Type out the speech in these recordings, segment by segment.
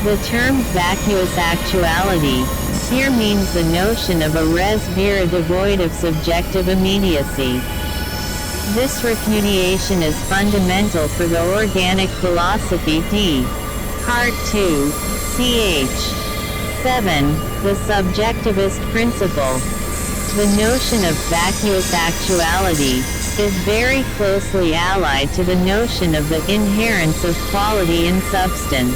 The term vacuous actuality here means the notion of a res vera devoid of subjective immediacy. This repudiation is fundamental for the organic philosophy Descartes 2, ch. 7, the subjectivist principle. The notion of vacuous actuality is very closely allied to the notion of the inherence of quality in substance.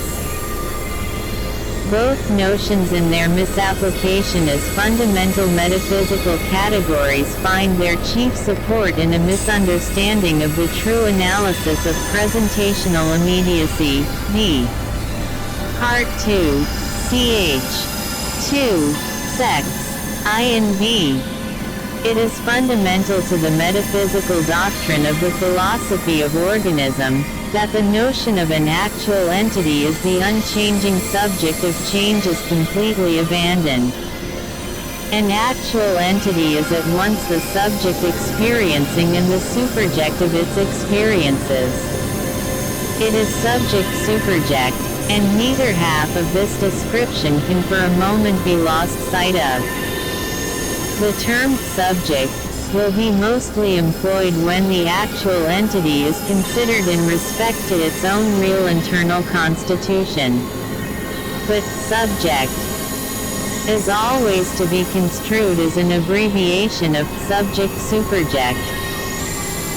Both notions in their misapplication as fundamental metaphysical categories find their chief support in a misunderstanding of the true analysis of presentational immediacy. Descartes 2, ch. 2, sex. I and B. It is fundamental to the metaphysical doctrine of the philosophy of organism, that the notion of an actual entity as the unchanging subject of change is completely abandoned. An actual entity is at once the subject experiencing and the superject of its experiences. It is subject-superject, and neither half of this description can for a moment be lost sight of. The term subject will be mostly employed when the actual entity is considered in respect to its own real internal constitution. But subject is always to be construed as an abbreviation of subject-superject.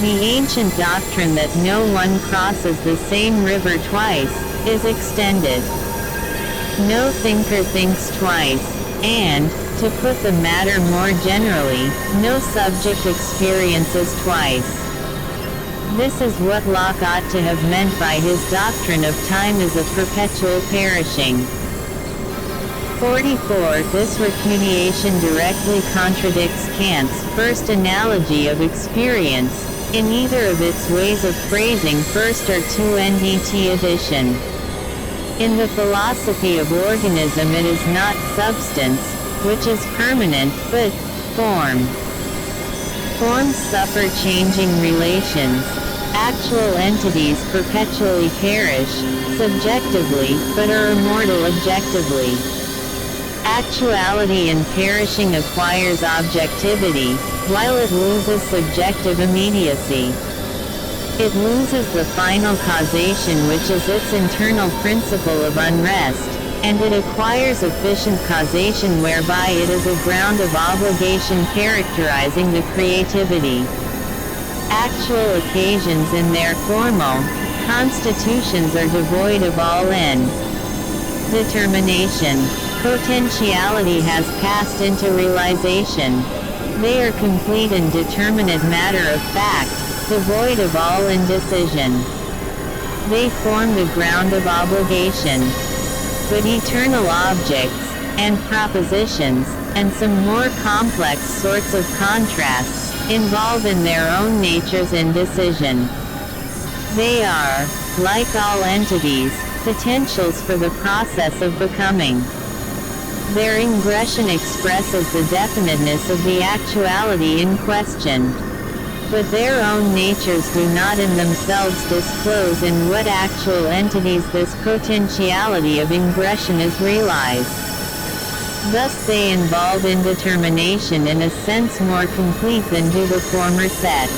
The ancient doctrine that no one crosses the same river twice is extended. No thinker thinks twice, and, to put the matter more generally, no subject experiences twice. This is what Locke ought to have meant by his doctrine of time as a perpetual perishing. 44. This repudiation directly contradicts Kant's first analogy of experience, in either of its ways of phrasing first or 2ndt addition. In the philosophy of organism it is not substance, which is permanent, but form. Forms suffer changing relations. Actual entities perpetually perish, subjectively, but are immortal objectively. Actuality in perishing acquires objectivity, while it loses subjective immediacy. It loses the final causation which is its internal principle of unrest, and it acquires efficient causation whereby it is a ground of obligation characterizing the creativity. Actual occasions in their formal constitutions are devoid of all end. Determination. Potentiality has passed into realization. They are complete and determinate matter of fact, devoid of all indecision. They form the ground of obligation. But eternal objects, and propositions, and some more complex sorts of contrasts, involve in their own natures indecision. They are, like all entities, potentials for the process of becoming. Their ingression expresses the definiteness of the actuality in question. But their own natures do not in themselves disclose in what actual entities this potentiality of ingression is realized. Thus they involve indetermination in a sense more complete than do the former set.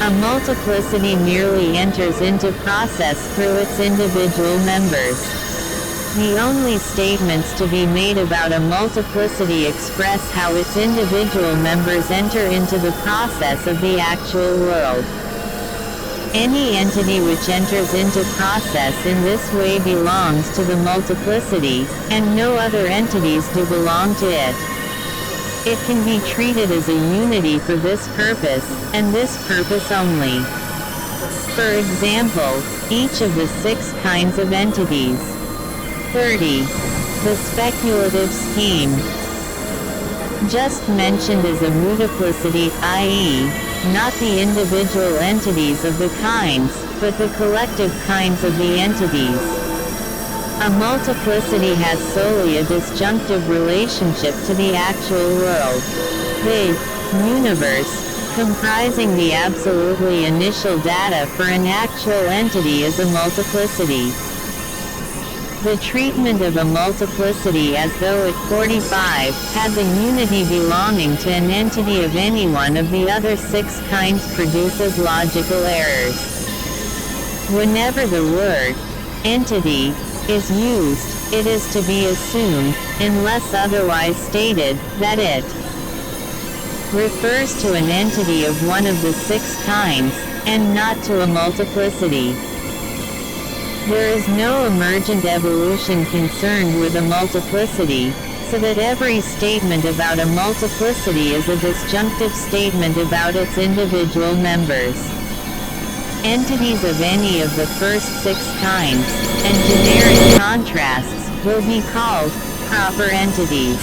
A multiplicity merely enters into process through its individual members. The only statements to be made about a multiplicity express how its individual members enter into the process of the actual world. Any entity which enters into process in this way belongs to the multiplicity, and no other entities do belong to it. It can be treated as a unity for this purpose, and this purpose only. For example, each of the 6 kinds of entities. 30. The speculative scheme. Just mentioned is a multiplicity, i.e., not the individual entities of the kinds, but the collective kinds of the entities. A multiplicity has solely a disjunctive relationship to the actual world. The universe, comprising the absolutely initial data for an actual entity is a multiplicity. The treatment of a multiplicity as though at 45 had the unity belonging to an entity of any one of the other 6 kinds produces logical errors. Whenever the word entity is used, it is to be assumed, unless otherwise stated, that it refers to an entity of one of the 6 kinds, and not to a multiplicity. There is no emergent evolution concerned with a multiplicity, so that every statement about a multiplicity is a disjunctive statement about its individual members. Entities of any of the first 6 kinds, and generic contrasts, will be called proper entities.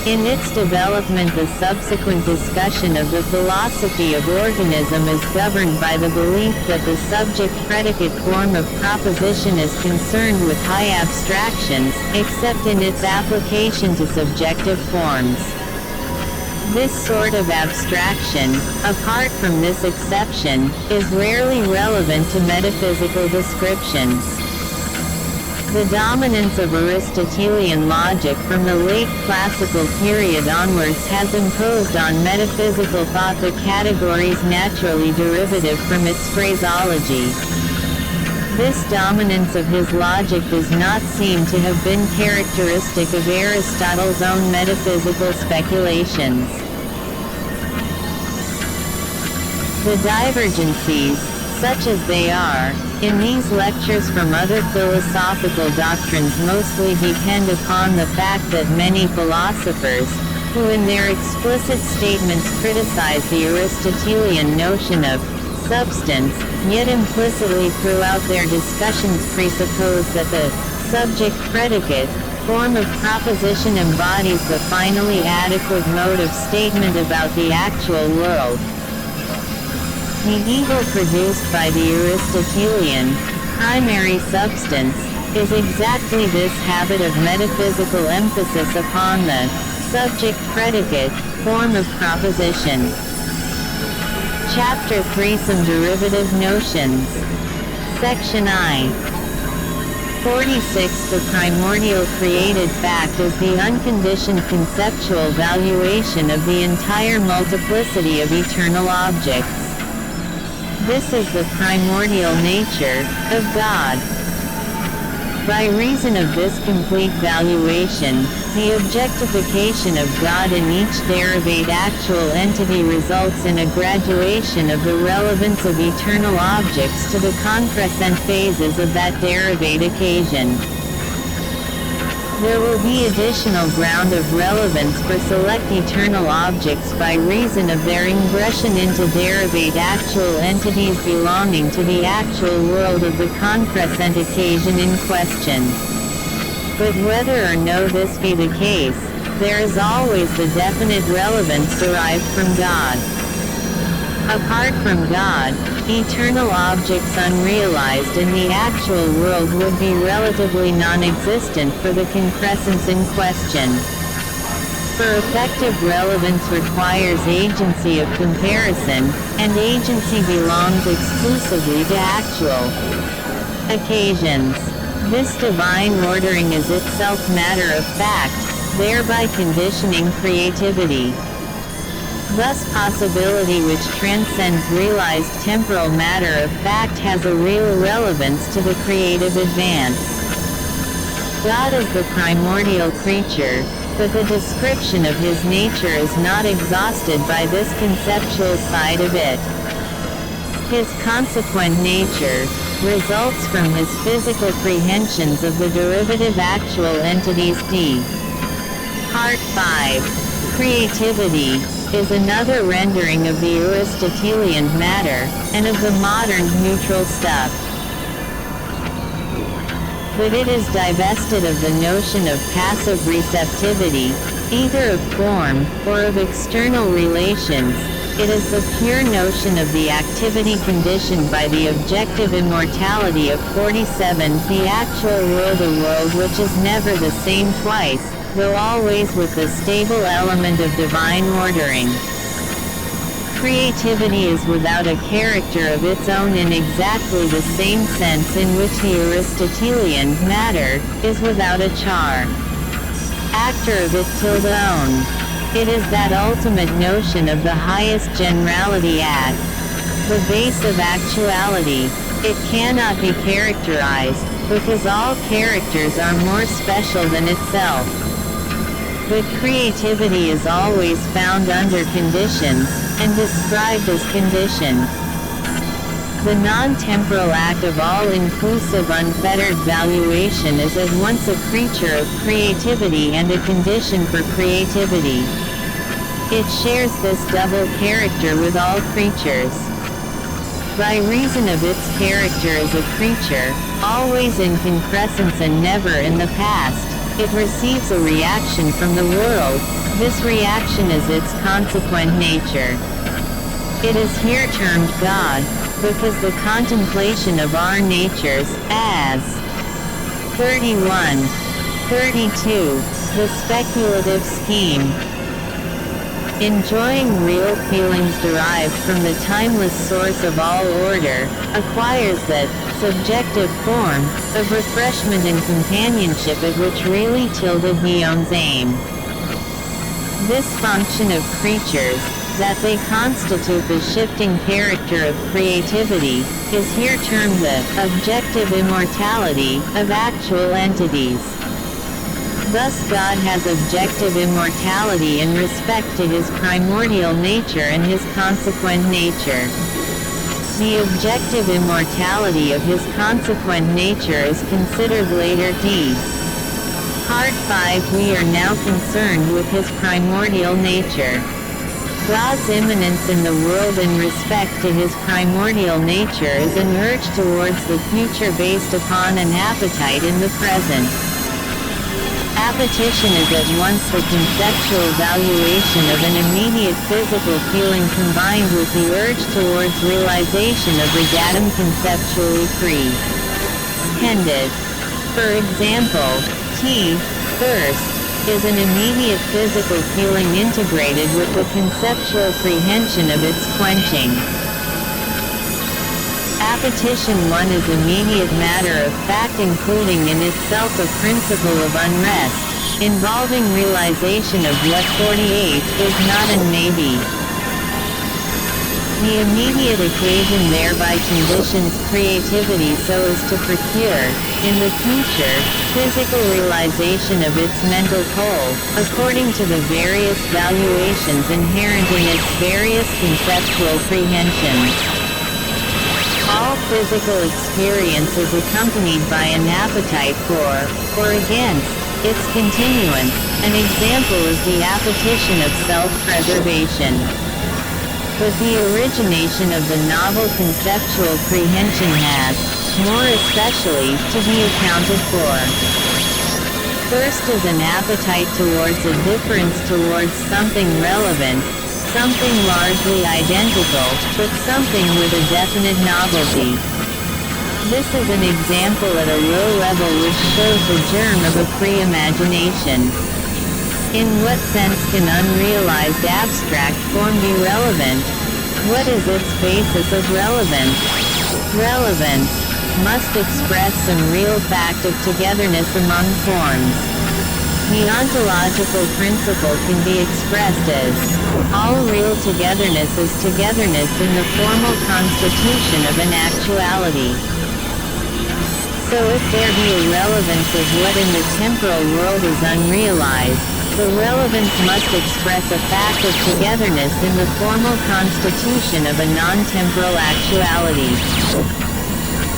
In its development, the subsequent discussion of the philosophy of organism is governed by the belief that the subject-predicate form of proposition is concerned with high abstractions, except in its application to subjective forms. This sort of abstraction, apart from this exception, is rarely relevant to metaphysical descriptions. The dominance of Aristotelian logic from the late classical period onwards has imposed on metaphysical thought the categories naturally derivative from its phraseology. This dominance of his logic does not seem to have been characteristic of Aristotle's own metaphysical speculations. The divergencies, such as they are, in these lectures from other philosophical doctrines mostly depend upon the fact that many philosophers, who in their explicit statements criticize the Aristotelian notion of substance, yet implicitly throughout their discussions presuppose that the subject-predicate form of proposition embodies the finally adequate mode of statement about the actual world. The evil produced by the Aristotelian primary substance is exactly this habit of metaphysical emphasis upon the subject-predicate form of proposition. Chapter 3 Some Derivative Notions. Section I. 46 The primordial created fact is the unconditioned conceptual valuation of the entire multiplicity of eternal objects. This is the primordial nature of God. By reason of this complete valuation, the objectification of God in each derivate actual entity results in a graduation of the relevance of eternal objects to the concrescent phases of that derivate occasion. There will be additional ground of relevance for select eternal objects by reason of their ingression into derivate actual entities belonging to the actual world of the concrescent occasion in question. But whether or no this be the case, there is always the definite relevance derived from God. Apart from God, eternal objects unrealized in the actual world would be relatively non-existent for the concrescence in question. For effective relevance requires agency of comparison, and agency belongs exclusively to actual occasions. This divine ordering is itself matter of fact, thereby conditioning creativity. Thus possibility which transcends realized temporal matter of fact has a real relevance to the creative advance. God is the primordial creature, but the description of his nature is not exhausted by this conceptual side of it. His consequent nature results from his physical prehensions of the derivative actual entities d. Part 5. Creativity is another rendering of the Aristotelian matter, and of the modern neutral stuff. But it is divested of the notion of passive receptivity, either of form, or of external relations. It is the pure notion of the activity conditioned by the objective immortality of 47, the actual world, a world which is never the same twice, though always with the stable element of divine ordering. Creativity is without a character of its own in exactly the same sense in which the Aristotelian matter is without a char. Actor of its own. It is that ultimate notion of the highest generality at the base of actuality. It cannot be characterized, because all characters are more special than itself. But creativity is always found under conditions, and described as conditioned. The non-temporal act of all-inclusive unfettered valuation is at once a creature of creativity and a condition for creativity. It shares this double character with all creatures. By reason of its character as a creature, always in concrescence and never in the past, it receives a reaction from the world. This reaction is its consequent nature. It is here termed God, because the contemplation of our natures, as 31. 32. The speculative scheme. Enjoying real feelings derived from the timeless source of all order, acquires that subjective form of refreshment and companionship at which really tilted Guillaume's aim. This function of creatures, that they constitute the shifting character of creativity, is here termed the objective immortality of actual entities. Thus God has objective immortality in respect to his primordial nature and his consequent nature. The objective immortality of his consequent nature is considered later d. Part 5. We are now concerned with his primordial nature. God's immanence in the world in respect to his primordial nature is an urge towards the future based upon an appetite in the present. Appetition is at once the conceptual valuation of an immediate physical feeling combined with the urge towards realization of the datum conceptually pre-pended. For example, thirst is an immediate physical feeling integrated with the conceptual prehension of its quenching. Appetition 1 is immediate matter of fact, including in itself a principle of unrest, involving realization of what 48 is not and may be. The immediate occasion thereby conditions creativity so as to procure, in the future, physical realization of its mental whole, according to the various valuations inherent in its various conceptual prehensions. All physical experience is accompanied by an appetite for, or against, its continuance. An example is the appetition of self-preservation. But the origination of the novel conceptual prehension has, more especially, to be accounted for. First is an appetite towards a difference, towards something relevant, something largely identical, but something with a definite novelty. This is an example at a low level which shows the germ of a pre-imagination. In what sense can unrealized abstract form be relevant? What is its basis of relevance? Relevance must express some real fact of togetherness among forms. The ontological principle can be expressed as all real togetherness is togetherness in the formal constitution of an actuality. So if there be a relevance of what in the temporal world is unrealized, the relevance must express a fact of togetherness in the formal constitution of a non-temporal actuality.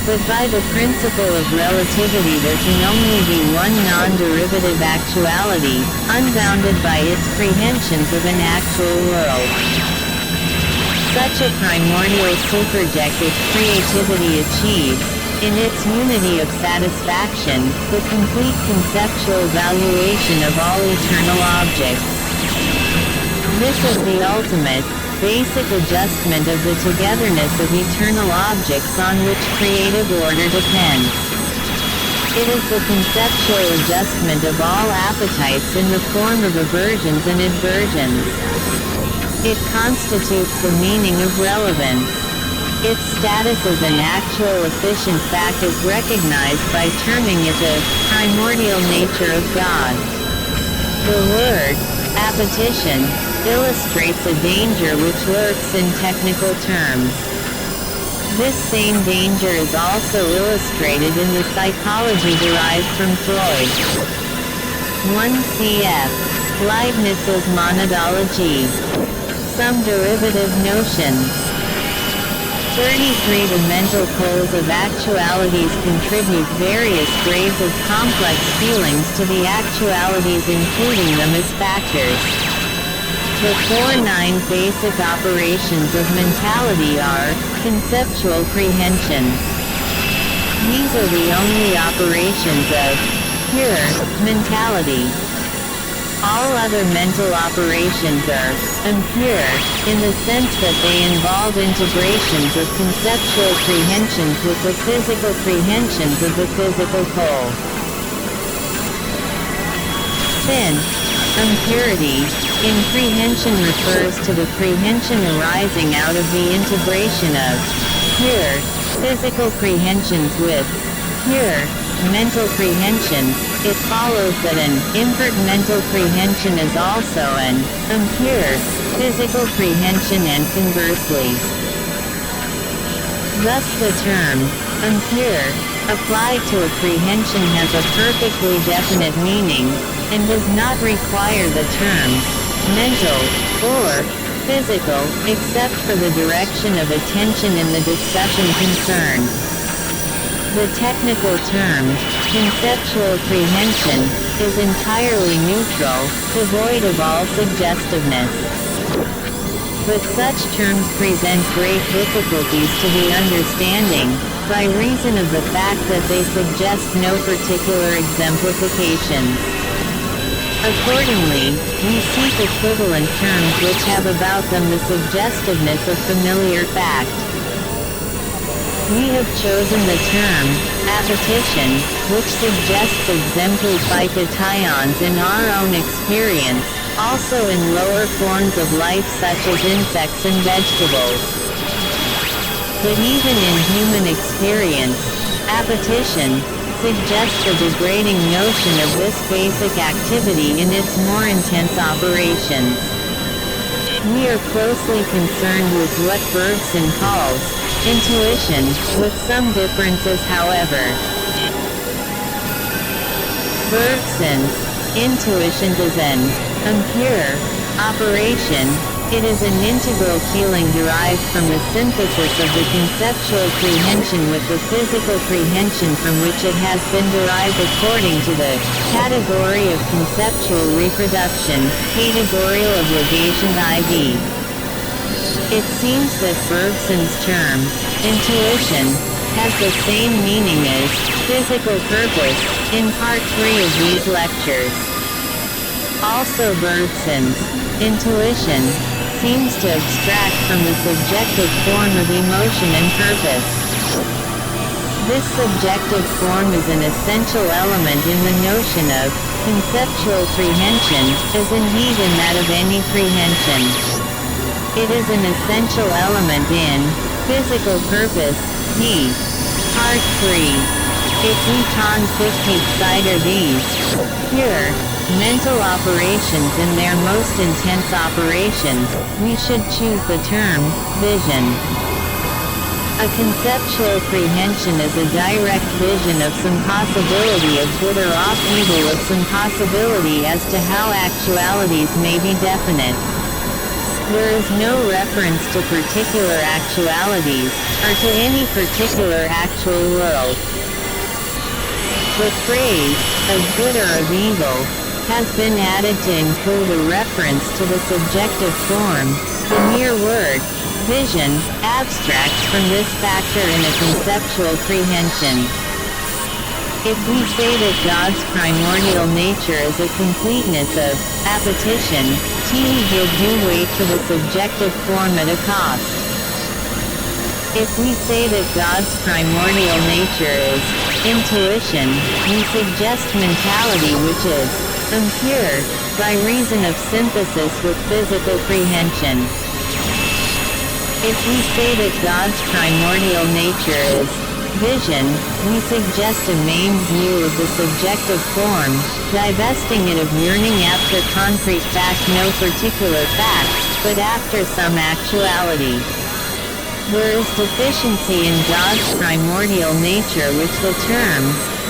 But by the principle of relativity there can only be one non-derivative actuality, unbounded by its prehensions of an actual world. Such a primordial superjective creativity achieves, in its unity of satisfaction, the complete conceptual valuation of all eternal objects. This is the ultimate, basic adjustment of the togetherness of eternal objects on which creative order depends. It is the conceptual adjustment of all appetites in the form of aversions and adversions. It constitutes the meaning of relevance. Its status as an actual efficient fact is recognized by terming it the primordial nature of God. The word appetition illustrates a danger which lurks in technical terms. This same danger is also illustrated in the psychology derived from Freud. 1 cf. Leibniz's monadology. Some derivative notions. 33 The mental poles of actualities contribute various grades of complex feelings to the actualities, including them as factors. The 4 basic operations of mentality are conceptual prehensions. These are the only operations of pure mentality. All other mental operations are impure, in the sense that they involve integrations of conceptual prehensions with the physical prehensions of the physical pole. Sin. Impurity. Imprehension refers to the prehension arising out of the integration of pure physical prehensions with pure mental prehensions. It follows that an impert mental prehension is also an impure physical prehension, and conversely. Thus the term impure applied to a prehension has a perfectly definite meaning, and does not require the terms mental or physical, except for the direction of attention in the discussion concerned. The technical term, conceptual prehension, is entirely neutral, devoid of all suggestiveness. But such terms present great difficulties to the understanding, by reason of the fact that they suggest no particular exemplifications. Accordingly, we seek equivalent terms which have about them the suggestiveness of familiar fact. We have chosen the term appetition, which suggests exemplifications in our own experience, also in lower forms of life such as insects and vegetables. But even in human experience, appetition suggests a degrading notion of this basic activity in its more intense operations. We are closely concerned with what Bergson calls intuition, with some differences however. Bergson's intuition is an impure operation. It is an integral feeling derived from the synthesis of the conceptual prehension with the physical prehension from which it has been derived according to the category of conceptual reproduction, categorial obligation IV. It seems that Bergson's term, intuition, has the same meaning as physical purpose, in part 3 of these lectures. Also Bergson's intuition seems to abstract from the subjective form of emotion and purpose. This subjective form is an essential element in the notion of conceptual prehension, as indeed in that of any prehension. It is an essential element in physical purpose, p. Part 3. If we can 50th cider these pure mental operations in their most intense operations, we should choose the term vision. A conceptual prehension is a direct vision of some possibility of good or off evil, of some possibility as to how actualities may be definite. There is no reference to particular actualities, or to any particular actual world. The phrase, of good or of evil, has been added to include a reference to the subjective form. The mere word, vision, abstracts from this factor in a conceptual prehension. If we say that God's primordial nature is a completeness of appetition, we give due weight to the subjective form at a cost. If we say that God's primordial nature is intuition, we suggest mentality, which is impure, by reason of synthesis with physical prehension. If we say that God's primordial nature is vision, we suggest a maimed view of the subjective form, divesting it of yearning after concrete fact, no particular fact, but after some actuality. There is deficiency in God's primordial nature which the term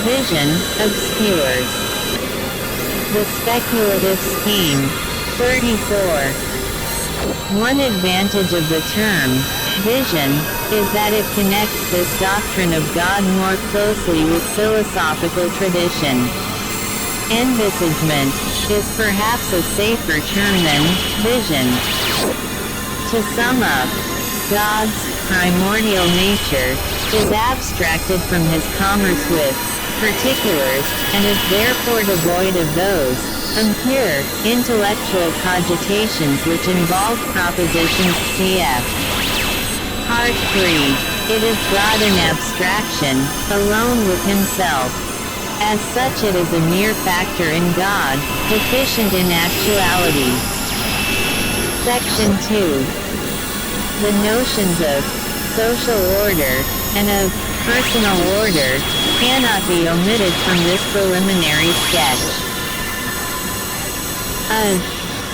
vision obscures. The speculative scheme. 34. One advantage of the term vision is that it connects this doctrine of God more closely with philosophical tradition. Envisagement is perhaps a safer term than vision. To sum up, God's primordial nature is abstracted from his commerce with particulars, and is therefore devoid of those impure, intellectual cogitations which involve propositions cf. Part 3. It is God in abstraction, alone with himself. As such it is a mere factor in God, deficient in actuality. Section 2. The notions of social order and of personal order cannot be omitted from this preliminary sketch. A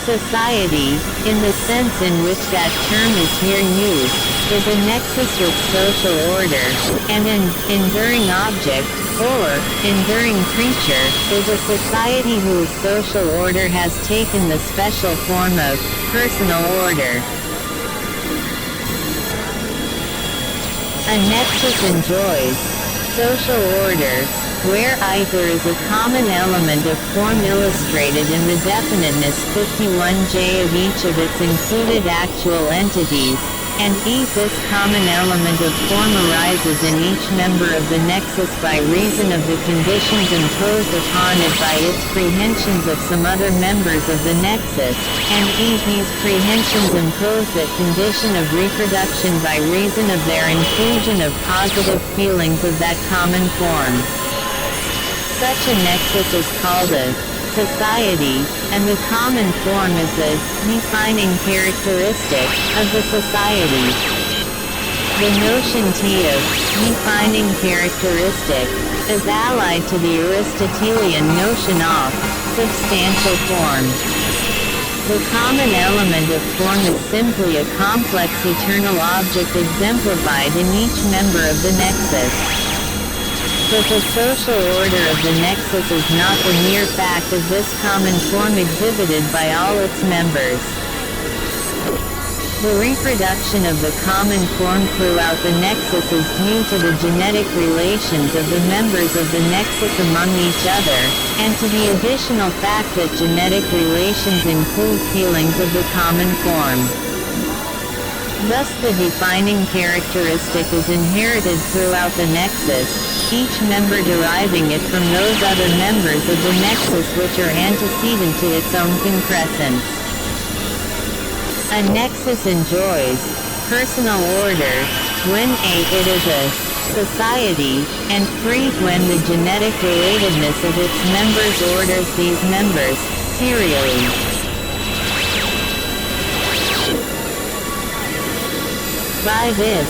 society, in the sense in which that term is here used, is a nexus with social order, and an enduring object, or enduring creature, is a society whose social order has taken the special form of personal order. A nexus enjoys social order, where either is a common element of form illustrated in the definiteness 51J of each of its included actual entities, and this common element of form arises in each member of the nexus by reason of the conditions imposed upon it by its prehensions of some other members of the nexus, and these prehensions impose that condition of reproduction by reason of their inclusion of positive feelings of that common form. Such a nexus is called a society, and the common form is the defining characteristic of the society. The notion of defining characteristic is allied to the Aristotelian notion of substantial form. The common element of form is simply a complex eternal object exemplified in each member of the nexus. But the social order of the nexus is not the mere fact of this common form exhibited by all its members. The reproduction of the common form throughout the nexus is due to the genetic relations of the members of the nexus among each other, and to the additional fact that genetic relations include feelings of the common form. Thus the defining characteristic is inherited throughout the nexus, each member deriving it from those other members of the nexus which are antecedent to its own concrescence. A nexus enjoys personal order when it is a society, and free when the genetic relatedness of its members orders these members serially. By this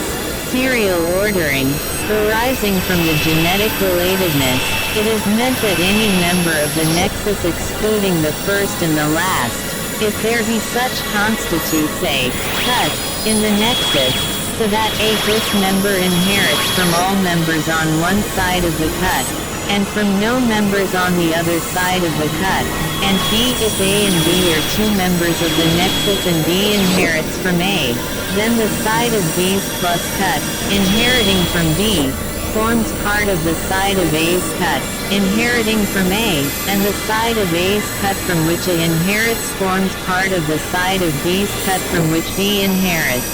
serial ordering, arising from the genetic relatedness, it is meant that any member of the nexus excluding the first and the last, if there be such, constitutes a cut in the nexus, so that this member inherits from all members on one side of the cut, and from no members on the other side of the cut, and if A and B are two members of the nexus and D inherits from A, then the side of B's plus cut, inheriting from B, forms part of the side of A's cut, inheriting from A, and the side of A's cut from which A inherits forms part of the side of B's cut from which B inherits.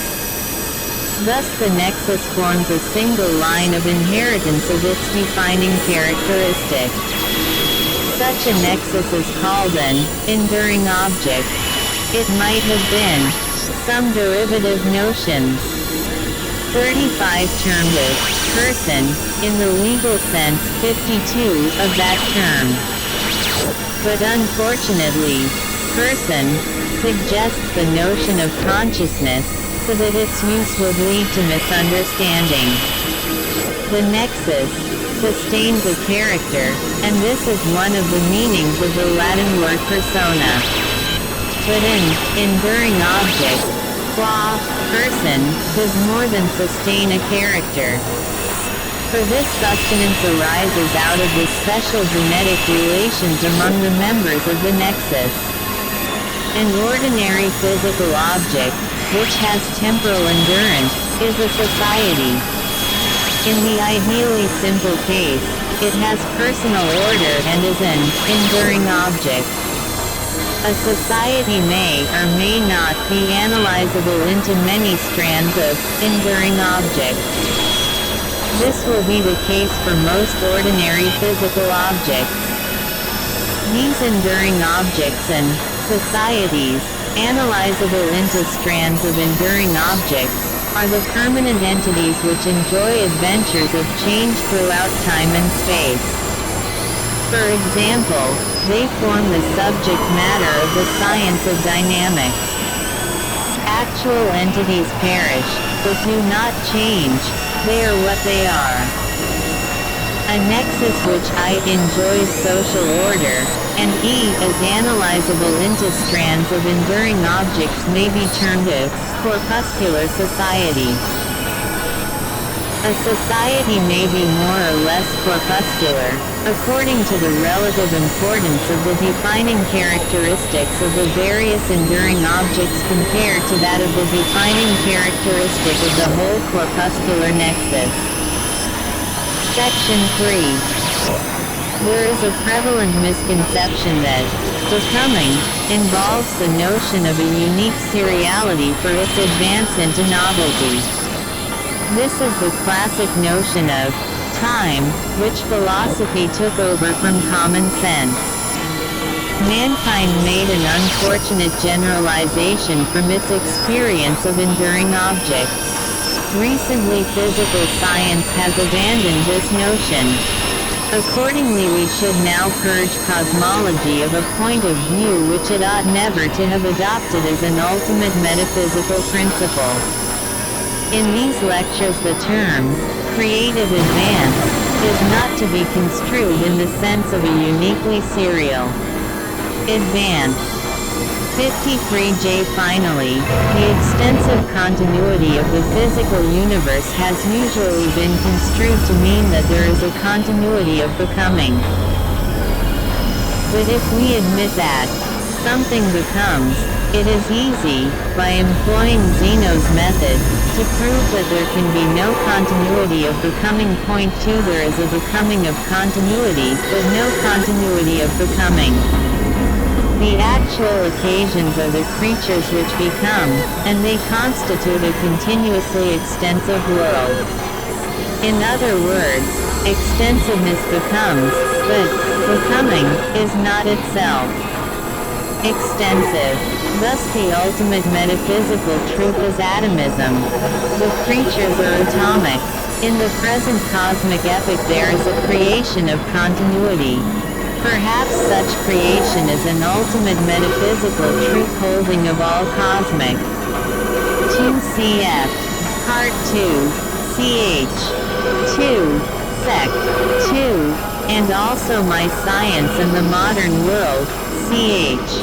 Thus the nexus forms a single line of inheritance of its defining characteristic. Such a nexus is called an enduring object. It might have been some derivative notions. 35 termed as person, in the legal sense 52 of that term. But unfortunately, person suggests the notion of consciousness, so that its use would lead to misunderstanding. The nexus sustains a character, and this is one of the meanings of the Latin word persona. But an enduring object, qua person, does more than sustain a character. For this sustenance arises out of the special genetic relations among the members of the nexus. An ordinary physical object, which has temporal endurance, is a society. In the ideally simple case, it has personal order and is an enduring object. A society may or may not be analyzable into many strands of enduring objects. This will be the case for most ordinary physical objects. These enduring objects and societies, analyzable into strands of enduring objects, are the permanent entities which enjoy adventures of change throughout time and space. For example, they form the subject matter of the science of dynamics. Actual entities perish, but do not change, they are what they are. A nexus which I enjoys social order, and E is analyzable into strands of enduring objects may be termed a corpuscular society. A society may be more or less corpuscular, according to the relative importance of the defining characteristics of the various enduring objects compared to that of the defining characteristic of the whole corpuscular nexus. Section 3. There is a prevalent misconception that becoming involves the notion of a unique seriality for its advance into novelty. This is the classic notion of time, which philosophy took over from common sense. Mankind made an unfortunate generalization from its experience of enduring objects. Recently, physical science has abandoned this notion. Accordingly, we should now purge cosmology of a point of view which it ought never to have adopted as an ultimate metaphysical principle. In these lectures, the term creative advance is not to be construed in the sense of a uniquely serial advance. 53J. Finally, the extensive continuity of the physical universe has usually been construed to mean that there is a continuity of becoming. But if we admit that something becomes, it is easy, by employing Zeno's method, to prove that there can be no continuity of becoming. Point 2. There is a becoming of continuity, but no continuity of becoming. The actual occasions are the creatures which become, and they constitute a continuously extensive world. In other words, extensiveness becomes, but becoming is not itself extensive. Thus the ultimate metaphysical truth is atomism. The creatures are atomic. In the present cosmic epoch there is a creation of continuity. Perhaps such creation is an ultimate metaphysical truth holding of all cosmic. 2 cf. Part 2, ch. 2, sect. 2, and also My Science and the Modern World, ch.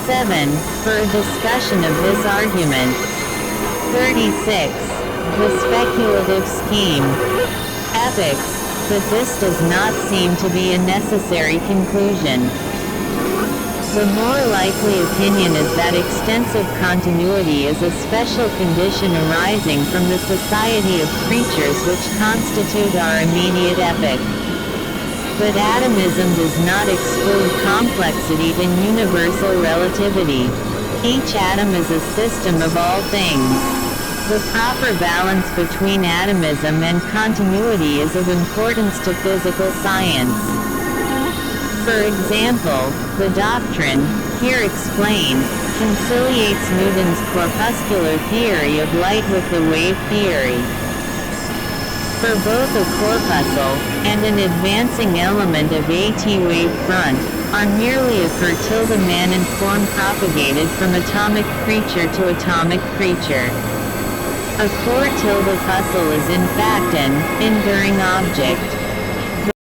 7, for a discussion of this argument. 36. The speculative scheme. Epochs. But this does not seem to be a necessary conclusion. The more likely opinion is that extensive continuity is a special condition arising from the society of creatures which constitute our immediate epoch. But atomism does not exclude complexity in universal relativity. Each atom is a system of all things. The proper balance between atomism and continuity is of importance to physical science. For example, the doctrine, here explained, conciliates Newton's corpuscular theory of light with the wave theory. for both a corpuscle and an advancing element of a T-wave front, are merely a per-tilde-Manin form propagated from atomic creature to atomic creature. A core tilde puzzle is in fact an enduring object.